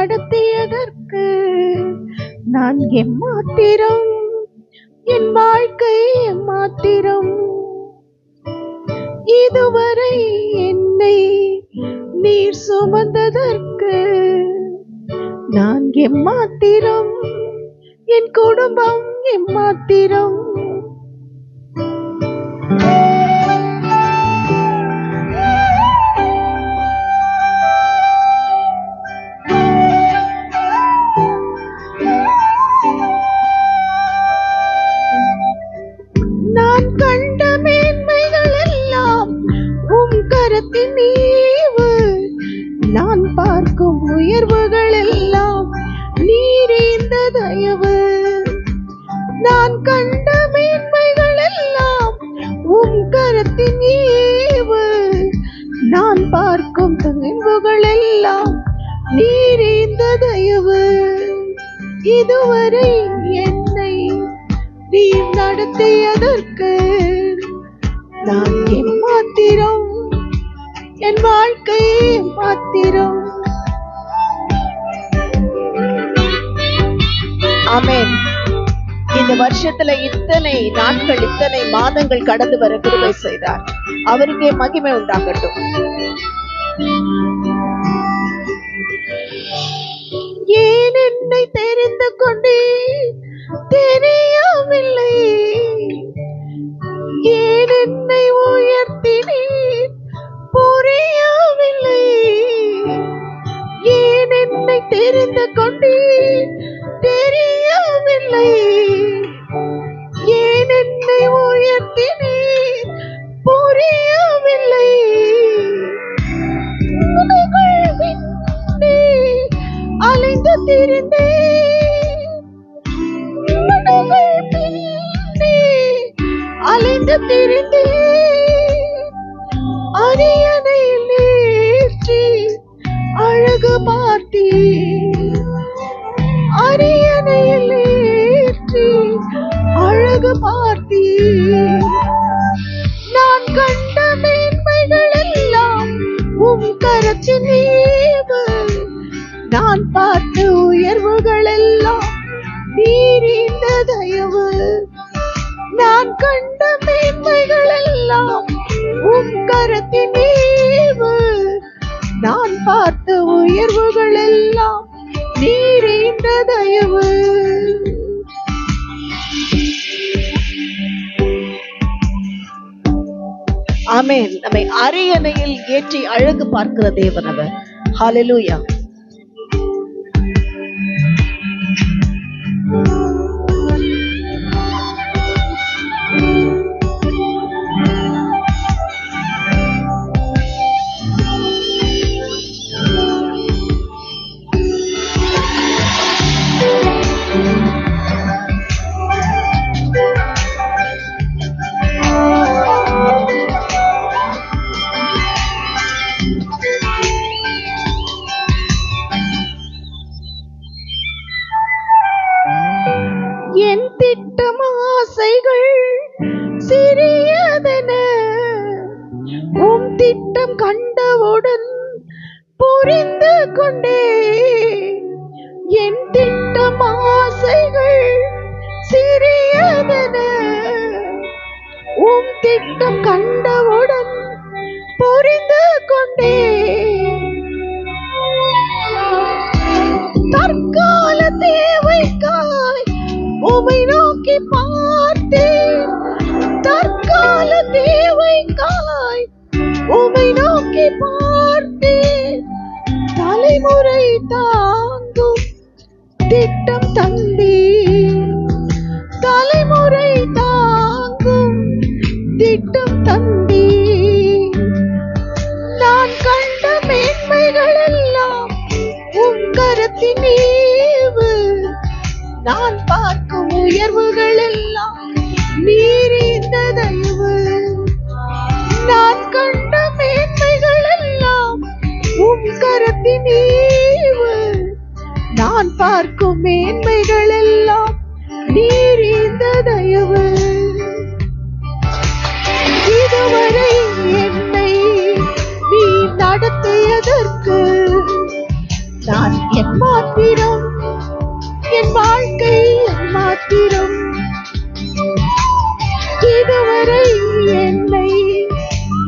நடத்தியதற்கு நான் எம்மாத்திரம், என் வாழ்க்கை எம்மாத்திரம். இதுவரை என்னை நீர் சுமந்ததற்கு நான் எம்மாத்திரம், என் குடும்பம் எம்மாத்திரம். நான் கண்ட மேன்மைகள் எல்லாம் உம் கரத்தின் ஈவு, நான் பார்க்கும் உயர்வுகள் எல்லாம் நீரீந்த தயவு. நான் கண்ட மேன்மைகள் எல்லாம் உம் கரத்தின் ஈவு, நான் பார்க்கும் தயவுகள் எல்லாம் நீரீந்த தயவு. இதுவரை என்னை நீர் நடத்தியதற்கு நான் எம்மாத்திரம், என் வாழ்க்கை எம்மாத்திரம். ஆமென். இந்த வருஷத்துல இத்தனை நாட்கள், இத்தனை மாதங்கள் கடந்து வர கிருபை செய்தார். அவருக்கே மகிமை உண்டாகட்டும். ஏன் என்னை தெரிந்து கொண்டே தெரியவில்லை, ஏன் என்னை உயர்த்தினீர் புரியவில்லை, ஏன் என்னை தெரிந்து கொண்டீர் தெரியவில்லை, ஏன் என்னை உயர்த்தினீர் புரியவில்லை. அலைந்து திரிந்தேன், அலைந்து திரிந்தேன், அரியணையில் ஏற்றி அழகு பார்த்தேன், அரியணையில் ஏற்றி அழகு பார்த்தேன். நான் கண்ட மேன்மைகள் எல்லாம் உம் கரத்தின் ஈவு, நான் பார்த்த உயர்வுகள் எல்லாம் நீரீந்த தயவு. நான் கண்ட மேன்மைகள் எல்லாம் உம் கரத்தின் ஈவு, நான் பார்த்த உயர்வுகள் எல்லாம் நீரீந்த தயவு. ஆமென். நம்மை அரியணையில் ஏற்றி அழகு பார்க்கிற தேவன் அவர். ஹல்லேலூயா. என் திட்டம் ஆசைகள் சிறியதென உம் திட்டம் கண்டவுடன் புரிந்து கொண்டே. என் திட்டம் ஆசைகள் சிறியதென உம் திட்டம் கண்டவுடன் புரிந்து கொண்டே. தற்கால தேவைக்காய் உம்மை நோக்கி பார்த்தேன், தற்கால தேவைக்காய் உம்மை நோக்கி பார்த்தேன். தலைமுறை தாங்கும் திட்டம் தந்தீர், தலைமுறை தாங்கும் திட்டம் தந்தீர். நான் கண்ட மேன்மைகள் எல்லாம் உம் கரத்தின் ஈவு, நான் பார்க்கும் உயர்வுகள் எல்லாம் நீரீந்த தயவு. நான் கண்ட மேன்மைகள் எல்லாம் உம் கரத்தின் ஈவு, நான் பார்க்கும் மேன்மைகள் எல்லாம் நீரீந்த தயவு. இதுவரை என்னை நீ நடத்தியதற்கு நான் என் மாத்திரம், என் வாழ்க்கை என் மாத்திரம். இதுவரை என்னை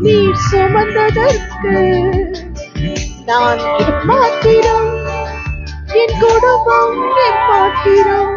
நீர் சுமந்ததற்கு நான் என் மாத்திரம், என் குடும்பம் என் மாத்திரம்.